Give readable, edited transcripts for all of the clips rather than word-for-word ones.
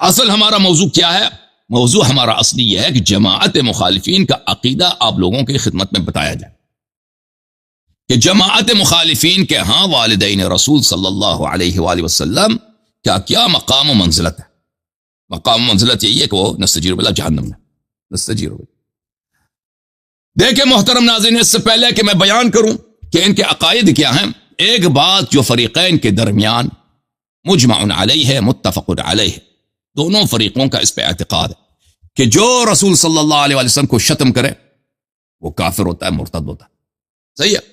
اصل ہمارا موضوع کیا ہے؟ موضوع ہمارا اصلی یہ ہے کہ جماعت مخالفین کا عقیدہ آپ لوگوں کی خدمت میں بتایا جائے کہ جماعت مخالفین کے ہاں والدین رسول صلی اللہ علیہ وآلہ وسلم کیا مقام و منزلت ہے. مقام و منزلت یہی ہے کہ وہ نستجیر باللہ جہنم میں نستجیر باللہ. دیکھیں محترم ناظرین، اس سے پہلے کہ میں بیان کروں کہ ان کے عقائد کیا ہیں، ایک بات جو فریقین کے درمیان مجمع علیہ ہے، متفق علیہ، دونوں فریقوں کا اس پہ اعتقاد ہے کہ جو رسول صلی اللہ علیہ وسلم کو شتم کرے وہ کافر ہوتا ہے، مرتد ہوتا ہے. صحیح ہے.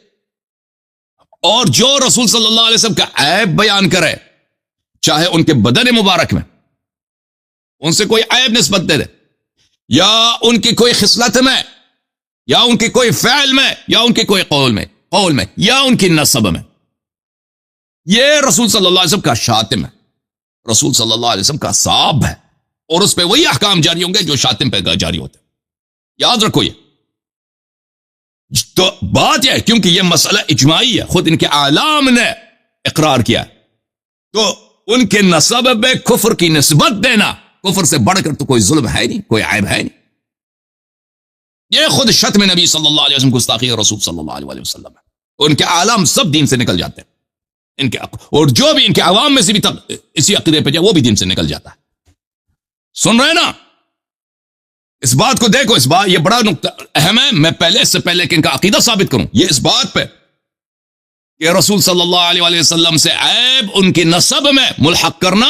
اور جو رسول صلی اللہ علیہ وسلم کا عیب بیان کرے، چاہے ان کے بدن مبارک میں ان سے کوئی عیب نسبت دے دے، یا ان کی کوئی خصلت میں، یا ان کے کوئی فعل میں، یا ان کے کوئی قول میں، یا ان کی نسب میں، یہ رسول صلی اللہ علیہ وسلم کا شاتم ہے، رسول صلی اللہ علیہ وسلم کا صاب ہے، اور اس پہ وہی احکام جاری ہوں گے جو شاتم پہ جاری ہوتے ہیں. یاد رکھو یہ تو بات یہ ہے، کیونکہ یہ مسئلہ اجماعی ہے، خود ان کے اعلام نے اقرار کیا ہے، تو ان کے نسب میں کفر کی نسبت دینا، کفر سے بڑھ کر تو کوئی ظلم ہے نہیں، کوئی عیب ہے نہیں. یہ خود شتم نبی صلی اللہ علیہ وسلم گستاخی رسول صلی اللہ علیہ وسلم ہے. ان کے اعلام سب دین سے نکل جاتے ہیں، ان کے اور جو بھی ان کے عوام میں سے بھی اسی عقیدے پہ جائے وہ بھی دین سے نکل جاتا ہے. سن رہے نا؟ اس بات کو دیکھو، اس بات یہ بڑا نقطہ اہم ہے. میں پہلے اس سے پہلے کہ ان کا عقیدہ ثابت کروں، یہ اس بات پہ کہ رسول صلی اللہ علیہ وسلم سے عیب ان کی نسب میں ملحق کرنا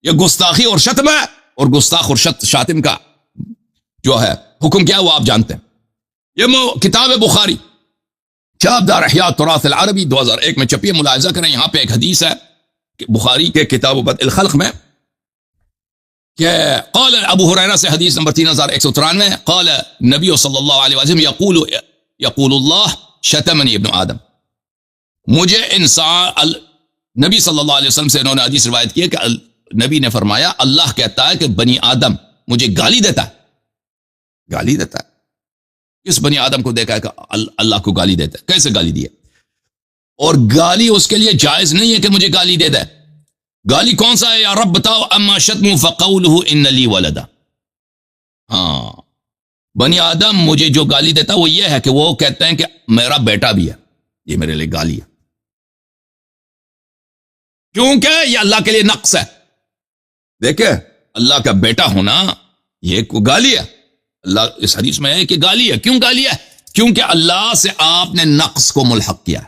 یہ گستاخی اور شتم ہے، اور گستاخ اور شاتم کا جو ہے حکم کیا ہے وہ آپ جانتے ہیں. یہ کتاب بخاری چاپ دار احیاء تراث العربی 2001 میں چھپی ہے. ملاحظہ کریں، یہاں پہ ایک حدیث ہے کہ بخاری کے کتاب بدء الخلق میں کہ قال ابو ہریرہ سے حدیث نمبر 3193 قال نبی صلی اللہ علیہ وسلم یقول اللہ شتمنی ابن آدم. مجھے انسان نبی صلی اللہ علیہ وسلم سے انہوں نے حدیث روایت کی ہے کہ نبی نے فرمایا اللہ کہتا ہے کہ بنی آدم مجھے گالی دیتا ہے. گالی دیتا ہے. کس بنی آدم کو دیکھا ہے کہ اللہ کو گالی دیتا ہے؟ کیسے گالی دی ہے؟ اور گالی اس کے لیے جائز نہیں ہے کہ مجھے گالی دے دے. گالی کون سا ہے؟ یا رب بتاؤ. اما شتم فقولہ ان لی ولدا. ہاں، بنی آدم مجھے جو گالی دیتا وہ یہ ہے کہ وہ کہتے ہیں کہ میرا بیٹا بھی ہے. یہ میرے لیے گالی ہے، کیونکہ یہ اللہ کے لیے نقص ہے. دیکھیں، اللہ کا بیٹا ہونا یہ کو گالی ہے. اللہ اس حدیث میں ہے کہ گالی ہے. کیوں گالی ہے؟ کیونکہ اللہ سے آپ نے نقص کو ملحق کیا ہے.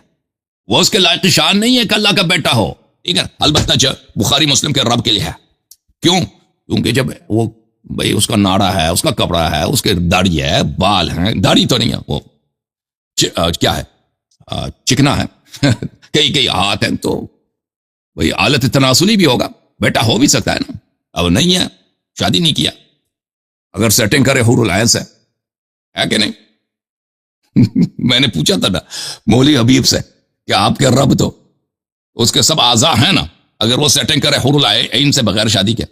وہ اس کے لائق شان نہیں ہے کہ اللہ کا بیٹا ہو. ٹھیک ہے، البتہ بخاری مسلم کے رب کے لیے ہے. کیوں؟ کیونکہ جب وہ بھئی اس کا ناڑا ہے، اس کا کپڑا ہے، اس کے داڑھی ہے، بال ہیں، داڑھی تو نہیں ہے، وہ کیا ہے، چکنا ہے، کئی ہاتھ ہیں، تو وہی حالت تناسلی بھی ہوگا. بیٹا ہو بھی سکتا ہے نا. اب نہیں ہے، شادی نہیں کیا، اگر سیٹنگ کرے حور العین سے، ہے کہ نہیں؟ میں نے پوچھا تھا نا مولوی حبیب سے کہ آپ کے رب تو اس کے سب اعضاء ہیں نا، اگر وہ سیٹنگ کرے حور العین سے بغیر شادی کے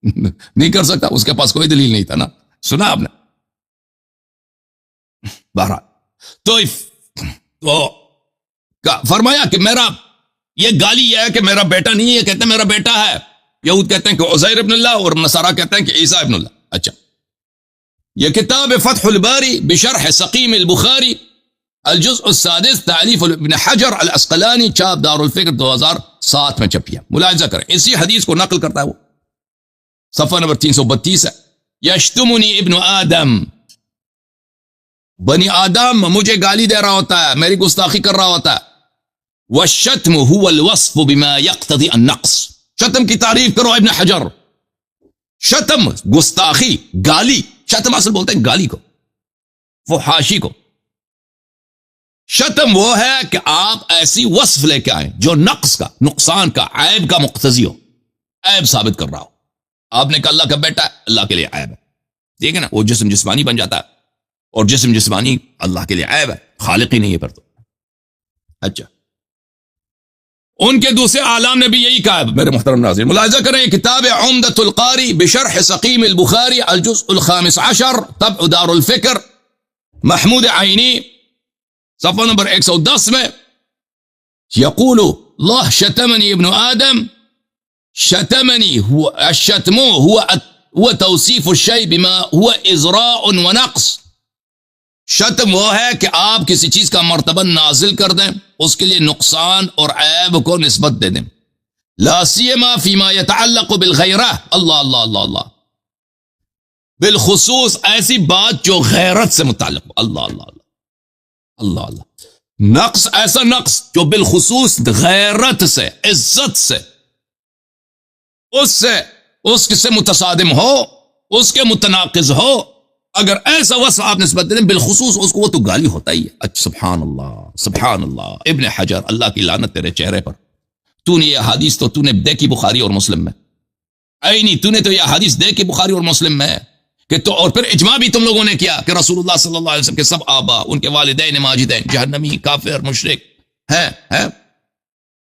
نہیں کر سکتا. اس کے پاس کوئی دلیل نہیں تھا نا. سنا آپ نے؟ بہرحال تو فرمایا کہ میرا یہ گالی یہ ہے کہ میرا بیٹا نہیں ہے. یہ کہتے ہیں میرا بیٹا ہے. یہود کہتے ہیں کہ عزیر ابن اللہ، اور نصارہ کہتے ہیں کہ عیسیٰ ابن اللہ. اچھا، یہ کتاب فتح الباری بشرح سقیم البخاری الجزء السادس تعلیف ابن حجر الاسقلانی چاپ دار الفکر 2007 میں چھپی ہے. ملاحظہ کریں، اسی حدیث کو نقل کرتا ہے وہ، صفحہ نمبر 332 ہے. یشتمنی ابن آدم، بنی آدم مجھے گالی دے رہا ہوتا ہے، میری گستاخی کر رہا ہوتا ہے. والشتم هو الوصف بما يقتضي النقص. شتم کی تعریف کرو ابن حجر. شتم، گستاخی، گالی. شتم اصل بولتے ہیں گالی کو، فحاشی کو. شتم وہ ہے کہ آپ ایسی وصف لے کے آئیں جو نقص کا، نقصان کا، عیب کا مقتضی ہو، عیب ثابت کر رہا ہو. آپ نے کہا اللہ کا بیٹا ہے، اللہ کے لیے عیب ہے. ٹھیک ہے نا؟ وہ جسم جسمانی بن جاتا ہے، اور جسم جسمانی اللہ کے لیے عیب ہے، خالق ہی نہیں ہے پر تو. اچھا، ان کے دوسرے اعلام نے بھی یہی کہا ہے. میرے محترم ناظرین ملاحظہ کریں، کتاب عمدۃ القاری بشرح سقیم البخاری الجزء الخامس عشر طبع دار الفکر محمود عینی صفحہ نمبر 110 میں، یقول اللہ شتمنی ابن آدم شتمني هو الشتم هو توصيف الشيء بما هو ازراء ونقص. شتم وہ ہے کہ آپ کسی چیز کا مرتبہ نازل کر دیں، اس کے لیے نقصان اور عیب کو نسبت دے دیں. لا سیما فيما يتعلق بالغیرہ. اللہ اللہ اللہ اللہ، بالخصوص ایسی بات جو غیرت سے متعلق ہو. اللہ اللہ اللہ اللہ اللہ. نقص، ایسا نقص جو بالخصوص غیرت سے، عزت سے، اس سے متصادم ہو، اس کے متناقض ہو، اگر ایسا وصف آپ نسبت دیں بالخصوص اس کو، وہ تو گالی ہوتا ہی ہے. اچھا سبحان اللہ سبحان اللہ. ابن حجر، اللہ کی لعنت تیرے چہرے پر. تو نے یہ حدیث تو نے دیکھی بخاری اور مسلم میں. نہیں، تو نے تو یہ حدیث دیکھی بخاری اور مسلم میں کہ تو، اور پھر اجماع بھی تم لوگوں نے کیا کہ رسول اللہ صلی اللہ علیہ وسلم کے سب آبا، ان کے والدین ماجدین جہنمی، کافر، مشرک ہے.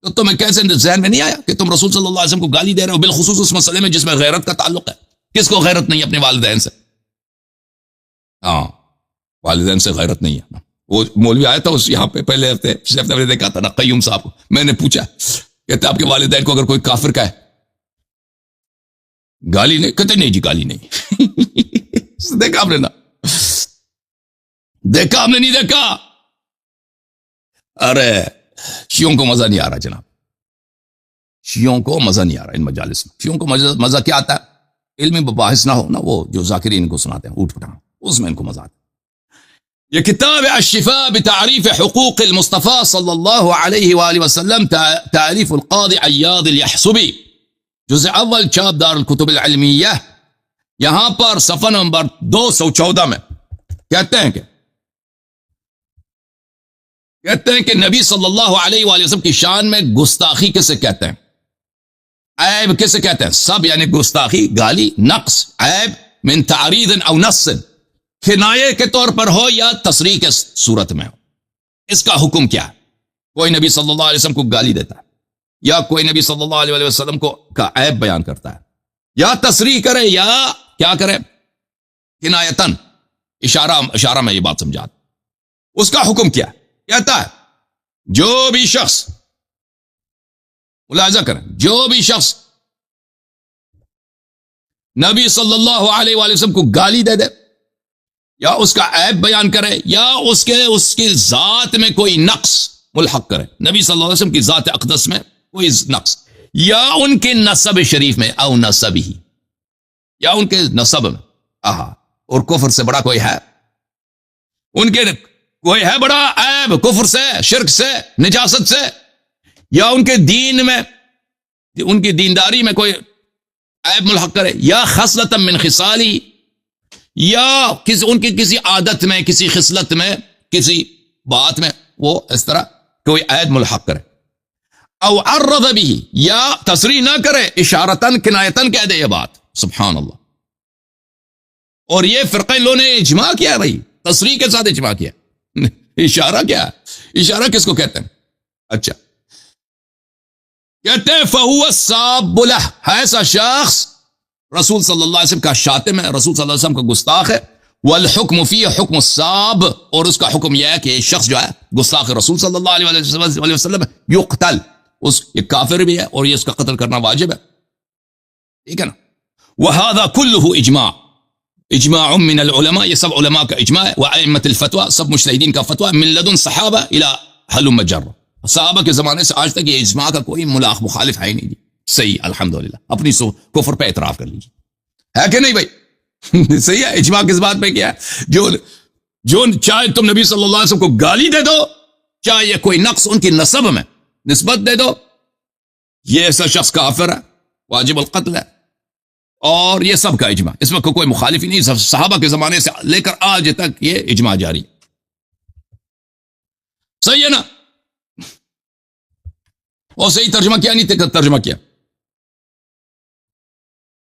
تو تمہیں کیسے ذہن میں نہیں آیا کہ تم رسول صلی اللہ علیہ وسلم کو گالی دے رہے ہو، بالخصوص اس مسئلے میں جس میں غیرت کا تعلق ہے؟ کس کو غیرت نہیں اپنے والدین سے؟ ہاں، والدین سے غیرت نہیں ہے. وہ مولوی آیا تھا اس یہاں پہ پہلے ہفتے، پچھلے ہفتے میں نے دیکھا تھا نا، قیوم صاحب کو میں نے پوچھا، کہتے آپ کے والدین کو اگر کوئی کافر کہے گالی نہیں؟ کہتے نہیں جی گالی نہیں. دیکھا آپ نے نا؟ دیکھا آپ نے؟ نہیں دیکھا؟ ارے شیعوں کو مزہ نہیں آ رہا جناب، شیعوں کو مزہ نہیں آ رہا ان مجالس میں. شیعوں کو مزہ کیا آتا ہے؟ علمی مباحث نہ ہو نا، وہ جو ذاکرین کو سناتے ہیں اوٹ پٹانگ، اس میں ان کو مزہ آتا ہے. یہ کتاب الشفاء بتعریف حقوق المصطفیٰ صلی اللہ علیہ وآلہ وسلم، تعریف القاضی عیاض الیحصبی، جزء اول، چاپ دار الکتب العلمیہ. یہاں پر صفحہ نمبر 214 میں کہتے ہیں کہ نبی صلی اللہ علیہ وآلہ وسلم کی شان میں گستاخی کسے کہتے ہیں؟ عیب کسے کہتے ہیں؟ سب یعنی گستاخی، گالی، نقص، عیب، من تعریض او نص، کنایے کے طور پر ہو یا تصریح کے صورت میں ہو. اس کا حکم کیا ہے؟ کوئی نبی صلی اللہ علیہ وسلم کو گالی دیتا ہے، یا کوئی نبی صلی اللہ علیہ وسلم کو کا عیب بیان کرتا ہے، یا تصریح کرے، یا کیا کرے، کنایتن، اشارہ میں یہ بات سمجھا. اس کا حکم کیا ہے؟ کہتا ہے جو بھی شخص، ملاحظہ کریں، جو بھی شخص نبی صلی اللہ علیہ وآلہ وسلم کو گالی دے دے، یا اس کا عیب بیان کرے، یا اس کی ذات میں کوئی نقص ملحق کرے، نبی صلی اللہ علیہ وسلم کی ذات اقدس میں کوئی نقص، یا ان کے نسب شریف میں، او نسب ہی، یا ان کے نسب میں، اور کفر سے بڑا کوئی ہے؟ ان کے کوئی ہے بڑا عیب کفر سے، شرک سے، نجاست سے، یا ان کے دین میں، ان کی دینداری میں کوئی عیب ملحق کرے، یا خصلۃ من خصالی، یا ان کی کسی عادت میں، کسی خصلت میں، کسی بات میں وہ اس طرح کوئی عیب ملحق کرے. او عرض بھی، یا تصریح نہ کرے، اشارتن، کنایتن کہہ دے یہ بات. سبحان اللہ. اور یہ فرقہ لوگوں نے اجماع کیا بھائی، تصریح کے ساتھ اجماع کیا. اشارہ کیا ہے؟ اشارہ کس کو کہتے ہیں؟ اچھا، کہتے ہیں فہو الصاب لہ، ایسا شخص رسول صلی اللہ علیہ وسلم کا شاتم ہے، رسول صلی اللہ علیہ وسلم کا گستاخ ہے. والحکم فی حکم الصاب، اور اس کا حکم یہ ہے کہ شخص جو ہے گستاخ رسول صلی اللہ علیہ وسلم یقتل، یہ کافر بھی ہے اور یہ اس کا قتل کرنا واجب ہے. ٹھیک ہے نا؟ وہذا کلہ اجماع، اجماع من العلماء، یہ سب علماء کا اجماع ہے. وائمۃ الفتویٰ، سب مجتہدین کا فتویٰ، من لدن صحابہ الی حلم جر، صحابہ کے زمانے سے آج تک یہ اجماع کا کوئی ملاق مخالف ہے ہی نہیں. صحیح، الحمدللہ. اپنی کفر پہ اعتراف کر لیجیے، ہے کہ نہیں بھائی؟ صحیح ہے. اجماع کس بات پہ کیا ہے؟ جو چاہے تم نبی صلی اللہ علیہ وسلم کو گالی دے دو، چاہے کوئی نقص ان کی نسب میں نسبت دے دو، یہ ایسا شخص کافر ہے، واجب القتل ہے. اور یہ سب کا اجماع، اس میں کوئی مخالف ہی نہیں. صحابہ کے زمانے سے لے کر آج تک یہ اجماع جاری. صحیح ہے نا؟ اور صحیح ترجمہ کیا نہیں ترجمہ کیا.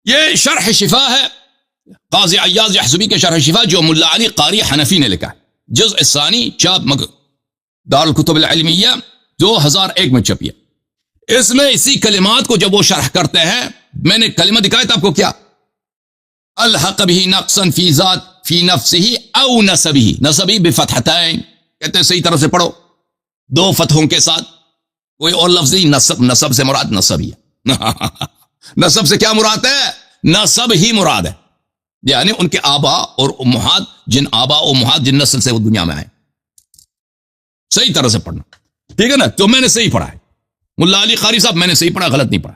یہ شرح شفا ہے، قاضی عیاض یحصبی کے شرح شفا، جو ملا علی قاری حنفی نے لکھا ہے. جزء الثانی، چاپ دار الکتب العلمیہ 2001 میں چھپی ہے. اس میں اسی کلمات کو جب وہ شرح کرتے ہیں، میں نے کلمہ دکھایا تھا آپ کو، کیا؟ الحق به نقصا فی ذات فی نفسه او نسبه، نسبی بفتحتین، کہتے ہیں صحیح طرح سے پڑھو، 2 فتحوں کے ساتھ، کوئی اور لفظ نہیں. نسب سے مراد نسب ہی ہے. نسب سے کیا مراد ہے؟ نسب ہی مراد ہے، یعنی ان کے آبا اور امہات، جن آبا و امہات جن نسل سے وہ دنیا میں آئے. صحیح طرح سے پڑھنا، ٹھیک ہے نا؟ تو میں نے صحیح پڑھا ہے، ملا علی قاری صاحب میں نے صحیح پڑھا، غلط نہیں پڑھا.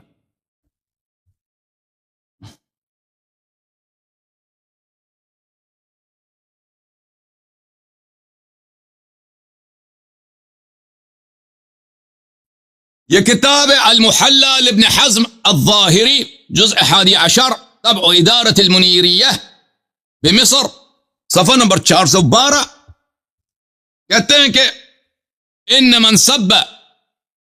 یہ کتاب المحلى لابن حزم الظاہری، جزء 11، طبع ادارت المنیریہ بمصر، صفحہ نمبر 412. کہتے ہیں کہ ان من سب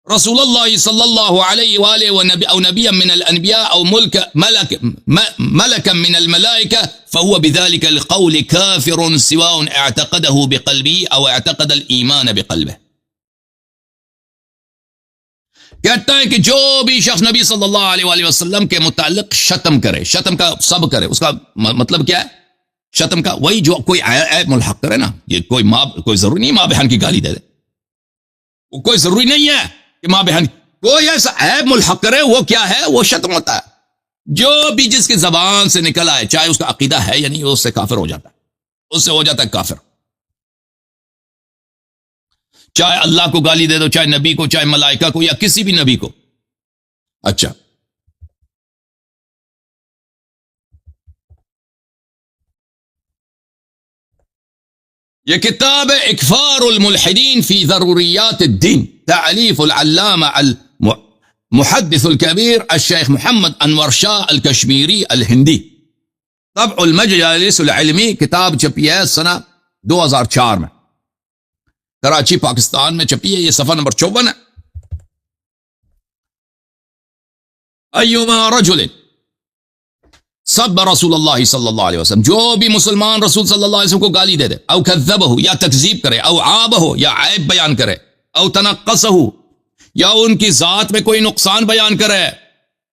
رسول اللہ صلی اللہ علیہ وآلہ او نبیا من الانبیاء او ملکا من الملائکہ فهو بذلك القول كافر سواء اعتقده بقلبه او اعتقد الایمان بقلبه. کہتا ہے کہ جو بھی شخص نبی صلی اللہ علیہ وآلہ وسلم کے متعلق شتم کرے، شتم کا سب کرے، اس کا مطلب کیا ہے؟ شتم کا وہی جو کوئی عیب ملحق کرے نا، یہ کوئی ضروری نہیں ماں بہن کی گالی دے دے، کوئی ضروری نہیں ہے کہ ماں بہن کوئی ایسا عیب ملحق کرے، وہ کیا ہے؟ وہ شتم ہوتا ہے. جو بھی جس کی زبان سے نکل آئے، چاہے اس کا عقیدہ ہے یا نہیں، وہ اس سے کافر ہو جاتا ہے، اس سے ہو جاتا ہے کافر. چاہے اللہ کو گالی دے دو، چاہے نبی کو، چاہے ملائکہ کو، یا کسی بھی نبی کو. اچھا، یہ کتاب اکفار الملحدین فی ضروریات الدین، تعلیف العلامہ المحدث الکبیر الشیخ محمد انور شاہ الکشمیری الہندی، طبع المجلس العلمی، کتاب چھپی ہے سنہ 2004 میں، کراچی پاکستان میں چھپی ہے. یہ صفحہ نمبر 54 ہے. ایما رجل سب رسول اللہ صلی اللہ علیہ وسلم، جو بھی مسلمان رسول صلی اللہ علیہ وسلم کو گالی دے دے، او کذبہ یا تکذیب کرے، او عابہ یا عیب بیان کرے، او تنقصہ یا ان کی ذات میں کوئی نقصان بیان کرے،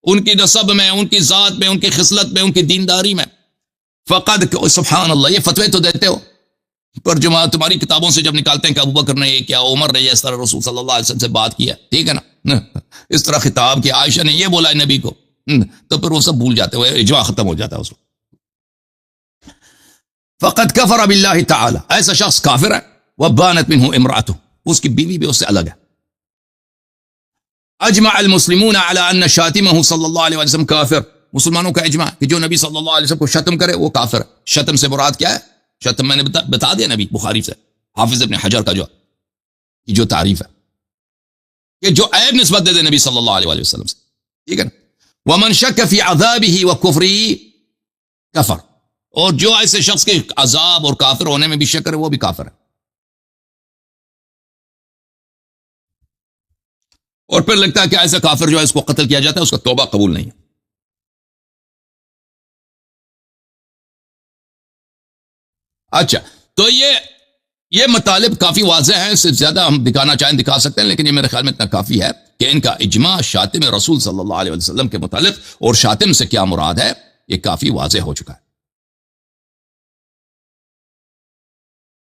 ان کی نسب میں، ان کی ذات میں، ان کی خصلت میں، ان کی دینداری میں، فقد، سبحان اللہ، یہ فتوے تو دیتے ہو پر جو تمہاری کتابوں سے جب نکالتے ہیں کہ ابوبکر نے یہ کیا، عمر نے اس طرح رسول صلی اللہ علیہ وسلم سے بات کیا، ٹھیک ہے نا، اس طرح خطاب کیا، عائشہ نے یہ بولا ہے نبی کو، تو پھر وہ سب بھول جاتے ہوئے اجماع ختم ہو جاتا ہے اس وقت. فقد کفر باللہ تعالی، ایسا شخص کافر ہے. وبانت منہ امرأتہ، اس کی بیوی بھی اس سے الگ ہے. اجمع المسلمون علی ان شاتمہ صلی اللہ علیہ وسلم کافر، مسلمانوں کا اجماع کہ جو نبی صلی اللہ علیہ وسلم کو شتم کرے وہ کافر ہے. شتم سے مراد کیا ہے؟ شتم میں نے بتا دیا نبی بخاری سے، حافظ ابن حجر کا جو تعریف ہے کہ جو عیب نسبت دے دے نبی صلی اللہ علیہ وسلم سے، ٹھیک ہے نا. ومن شک فی عذابہ وکفرہ کفر، اور جو ایسے شخص کے عذاب اور کافر ہونے میں بھی شک کرے وہ بھی کافر ہے. اور پھر لگتا ہے کہ ایسا کافر جو ہے اس کو قتل کیا جاتا ہے، اس کا توبہ قبول نہیں ہے. اچھا، تو یہ مطالب کافی واضح ہیں، اس سے زیادہ ہم دکھانا چاہیں دکھا سکتے ہیں، لیکن یہ میرے خیال میں اتنا کافی ہے کہ ان کا اجماع شاتم رسول صلی اللہ علیہ وسلم کے متعلق اور شاتم سے کیا مراد ہے یہ کافی واضح ہو چکا ہے.